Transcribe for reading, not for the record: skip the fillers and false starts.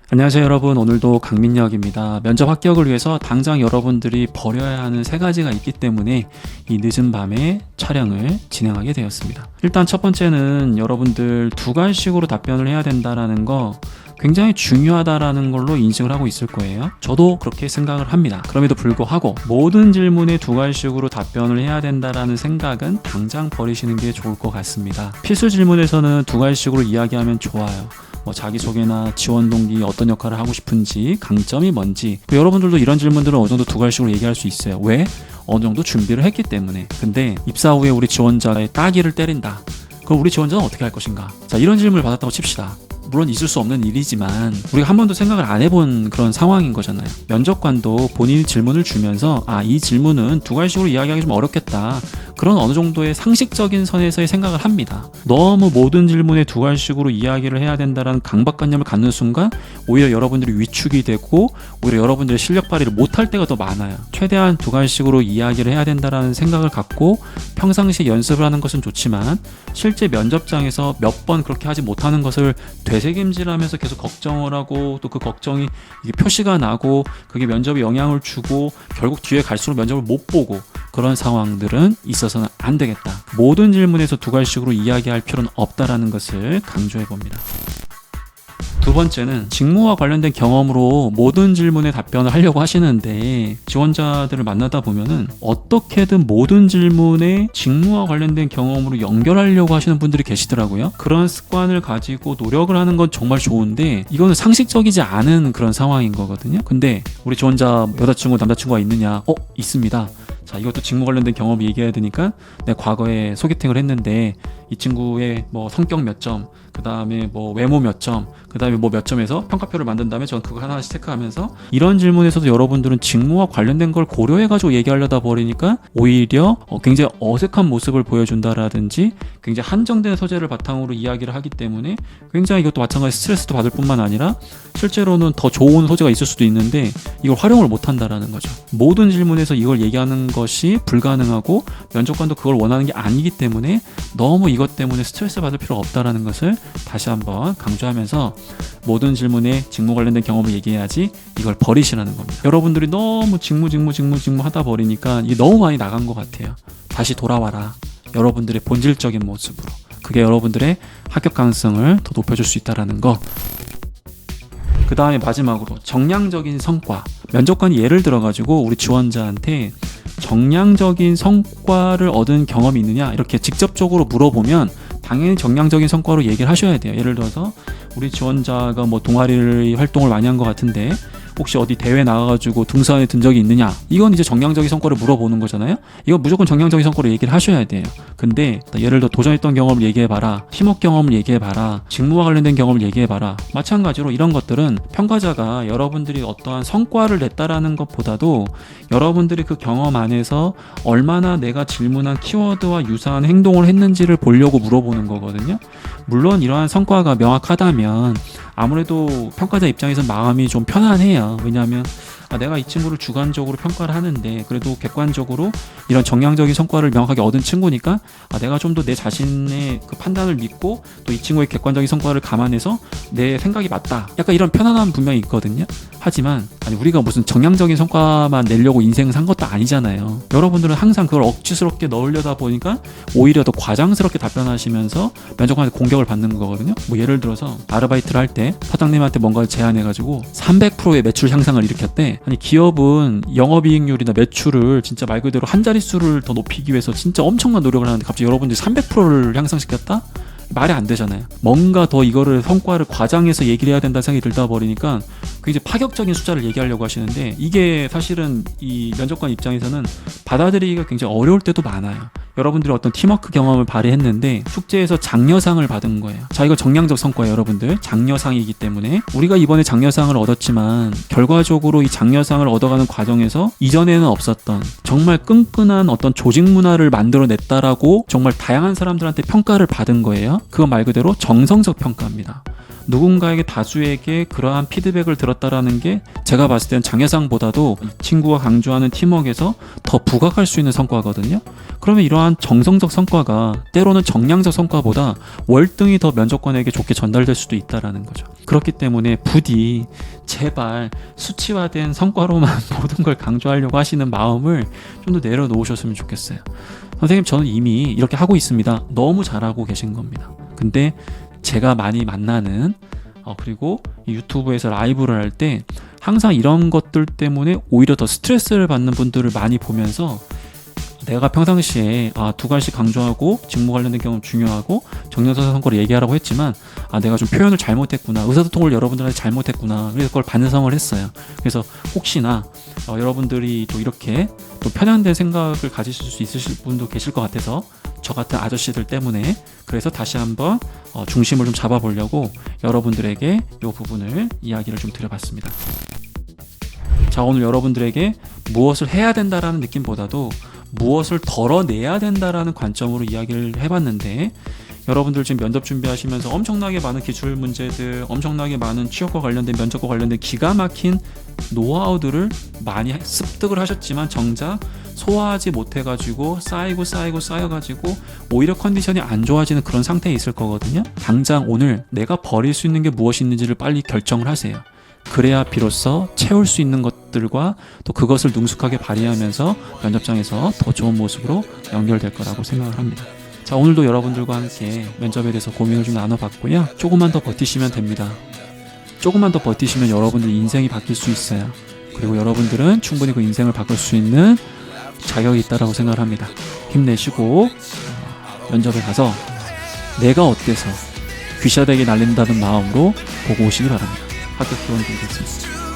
안녕하세요 여러분, 오늘도 강민혁입니다. 면접 합격을 위해서 당장 여러분들이 버려야 하는 세 가지가 있기 때문에 이 늦은 밤에 촬영을 진행하게 되었습니다. 일단 첫 번째는 여러분들 두 가지식으로 답변을 해야 된다는 거 굉장히 중요하다라는 걸로 인식을 하고 있을 거예요. 저도 그렇게 생각을 합니다. 그럼에도 불구하고 모든 질문에 두 가지식으로 답변을 해야 된다라는 생각은 당장 버리시는 게 좋을 것 같습니다. 필수 질문에서는 두 가지식으로 이야기하면 좋아요. 자기소개나 지원 동기, 어떤 역할을 하고 싶은지, 강점이 뭔지. 여러분들도 이런 질문들은 어느 정도 두 가지식으로 얘기할 수 있어요. 왜? 어느 정도 준비를 했기 때문에. 근데 입사 후에 우리 지원자의 따기를 때린다. 그럼 우리 지원자는 어떻게 할 것인가? 자, 이런 질문을 받았다고 칩시다. 물론 있을 수 없는 일이지만 우리가 한 번도 생각을 안 해본 그런 상황인 거잖아요. 면접관도 본인이 질문을 주면서 이 질문은 두 가지식으로 이야기하기 좀 어렵겠다, 그런 어느 정도의 상식적인 선에서의 생각을 합니다. 너무 모든 질문에 두 가지식으로 이야기를 해야 된다는 강박관념을 갖는 순간 오히려 여러분들이 위축이 되고 오히려 여러분들의 실력 발휘를 못할 때가 더 많아요. 최대한 두 가지식으로 이야기를 해야 된다는 생각을 갖고 평상시에 연습을 하는 것은 좋지만 실제 면접장에서 몇 번 그렇게 하지 못하는 것을 되새김질하면서 계속 걱정을 하고 또 그 걱정이 이게 표시가 나고 그게 면접에 영향을 주고 결국 뒤에 갈수록 면접을 못 보고 그런 상황들은 있어서는 안 되겠다. 모든 질문에서 두 가지식으로 이야기할 필요는 없다라는 것을 강조해 봅니다. 두 번째는 직무와 관련된 경험으로 모든 질문에 답변을 하려고 하시는데 지원자들을 만나다 보면은 어떻게든 모든 질문에 직무와 관련된 경험으로 연결하려고 하시는 분들이 계시더라고요. 그런 습관을 가지고 노력을 하는 건 정말 좋은데 이거는 상식적이지 않은 그런 상황인 거거든요. 근데 우리 지원자 여자친구 남자친구가 있느냐? 있습니다. 자, 이것도 직무 관련된 경험 얘기해야 되니까 내가 과거에 소개팅을 했는데 이 친구의 성격 몇 점, 그 다음에 외모 몇 점, 그 다음에 몇 점에서 평가표를 만든 다음에 전 그거 하나씩 체크하면서 이런 질문에서도 여러분들은 직무와 관련된 걸 고려해가지고 얘기하려다 버리니까 오히려 굉장히 어색한 모습을 보여준다라든지 굉장히 한정된 소재를 바탕으로 이야기를 하기 때문에 굉장히 이것도 마찬가지 스트레스도 받을 뿐만 아니라 실제로는 더 좋은 소재가 있을 수도 있는데 이걸 활용을 못한다라는 거죠. 모든 질문에서 이걸 얘기하는 것이 불가능하고 면접관도 그걸 원하는 게 아니기 때문에 너무 이것 때문에 스트레스 받을 필요가 없다라는 것을 다시 한번 강조하면서 모든 질문에 직무 관련된 경험을 얘기해야지 이걸 버리시라는 겁니다. 여러분들이 너무 직무 하다 버리니까 이게 너무 많이 나간 것 같아요. 다시 돌아와라. 여러분들의 본질적인 모습으로. 그게 여러분들의 합격 가능성을 더 높여줄 수 있다는 거. 그 다음에 마지막으로 정량적인 성과. 면접관이 예를 들어가지고 우리 지원자한테 정량적인 성과를 얻은 경험이 있느냐 이렇게 직접적으로 물어보면 당연히 정량적인 성과로 얘기를 하셔야 돼요. 예를 들어서 우리 지원자가 동아리 활동을 많이 한 것 같은데 혹시 어디 대회 나가가지고 등산에 든 적이 있느냐, 이건 이제 정량적인 성과를 물어보는 거잖아요. 이거 무조건 정량적인 성과로 얘기를 하셔야 돼요. 근데 예를 들어 도전했던 경험을 얘기해봐라, 팀워크 경험을 얘기해봐라, 직무와 관련된 경험을 얘기해봐라. 마찬가지로 이런 것들은 평가자가 여러분들이 어떠한 성과를 냈다라는 것보다도 여러분들이 그 경험 안에서 얼마나 내가 질문한 키워드와 유사한 행동을 했는지를 보려고 물어보는 거거든요. 물론 이러한 성과가 명확하다면 아무래도 평가자 입장에서 마음이 좀 편안해요. 왜냐하면 내가 이 친구를 주관적으로 평가를 하는데 그래도 객관적으로 이런 정량적인 성과를 명확하게 얻은 친구니까 내가 좀 더 내 자신의 그 판단을 믿고 또 이 친구의 객관적인 성과를 감안해서 내 생각이 맞다, 약간 이런 편안함 분명히 있거든요. 하지만 우리가 무슨 정량적인 성과만 내려고 인생 산 것도 아니잖아요. 여러분들은 항상 그걸 억지스럽게 넣으려다 보니까 오히려 더 과장스럽게 답변하시면서 면접관한테 공격을 받는 거거든요. 예를 들어서 아르바이트를 할 때 사장님한테 뭔가를 제안해가지고 300%의 매출 향상을 일으켰대. 기업은 영업이익률이나 매출을 진짜 말 그대로 한 자릿수를 더 높이기 위해서 진짜 엄청난 노력을 하는데 갑자기 여러분들이 300%를 향상시켰다? 말이 안 되잖아요. 뭔가 더 이거를 성과를 과장해서 얘기를 해야 된다는 생각이 들다 버리니까 굉장히 파격적인 숫자를 얘기하려고 하시는데 이게 사실은 이 면접관 입장에서는 받아들이기가 굉장히 어려울 때도 많아요. 여러분들이 어떤 팀워크 경험을 발휘했는데 숙제에서 장려상을 받은 거예요. 자, 이거 정량적 성과예요. 여러분들 장려상이기 때문에 우리가 이번에 장려상을 얻었지만 결과적으로 이 장려상을 얻어가는 과정에서 이전에는 없었던 정말 끈끈한 어떤 조직 문화를 만들어냈다라고 정말 다양한 사람들한테 평가를 받은 거예요. 그건 말 그대로 정성적 평가입니다. 누군가에게 다수에게 그러한 피드백을 들었다라는 게 제가 봤을 땐 장애상보다도 이 친구가 강조하는 팀워크에서 더 부각할 수 있는 성과거든요. 그러면 이러한 정성적 성과가 때로는 정량적 성과보다 월등히 더 면접관에게 좋게 전달될 수도 있다라는 거죠. 그렇기 때문에 부디 제발 수치화된 성과로만 모든 걸 강조하려고 하시는 마음을 좀 더 내려놓으셨으면 좋겠어요. 선생님, 저는 이미 이렇게 하고 있습니다. 너무 잘하고 계신 겁니다. 근데 제가 많이 만나는 그리고 유튜브에서 라이브를 할 때 항상 이런 것들 때문에 오히려 더 스트레스를 받는 분들을 많이 보면서 내가 평상시에 두 가지 강조하고 직무 관련된 경험 중요하고 정량적 성과를 얘기하라고 했지만 내가 좀 표현을 잘못했구나, 의사소통을 여러분들한테 잘못했구나, 그래서 그걸 반성을 했어요. 그래서 혹시나 여러분들이 또 이렇게 또 편향된 생각을 가지실 수 있으실 분도 계실 것 같아서 저 같은 아저씨들 때문에 그래서 다시 한번 중심을 좀 잡아보려고 여러분들에게 이 부분을 이야기를 좀 드려봤습니다. 자, 오늘 여러분들에게 무엇을 해야 된다라는 느낌보다도 무엇을 덜어내야 된다라는 관점으로 이야기를 해봤는데, 여러분들 지금 면접 준비하시면서 엄청나게 많은 기출 문제들, 엄청나게 많은 취업과 관련된 면접과 관련된 기가 막힌 노하우들을 많이 습득을 하셨지만 정작 소화하지 못해가지고 쌓여가지고 오히려 컨디션이 안 좋아지는 그런 상태에 있을 거거든요. 당장 오늘 내가 버릴 수 있는 게 무엇이 있는지를 빨리 결정을 하세요. 그래야 비로소 채울 수 있는 것들과 또 그것을 능숙하게 발휘하면서 면접장에서 더 좋은 모습으로 연결될 거라고 생각을 합니다. 자, 오늘도 여러분들과 함께 면접에 대해서 고민을 좀 나눠봤고요. 조금만 더 버티시면 됩니다. 조금만 더 버티시면 여러분들 인생이 바뀔 수 있어요. 그리고 여러분들은 충분히 그 인생을 바꿀 수 있는 자격이 있다고 생각을 합니다. 힘내시고 면접에 가서 내가 어때서 귀샤대기 날린다는 마음으로 보고 오시기 바랍니다. 합격 기원 드리겠습니다.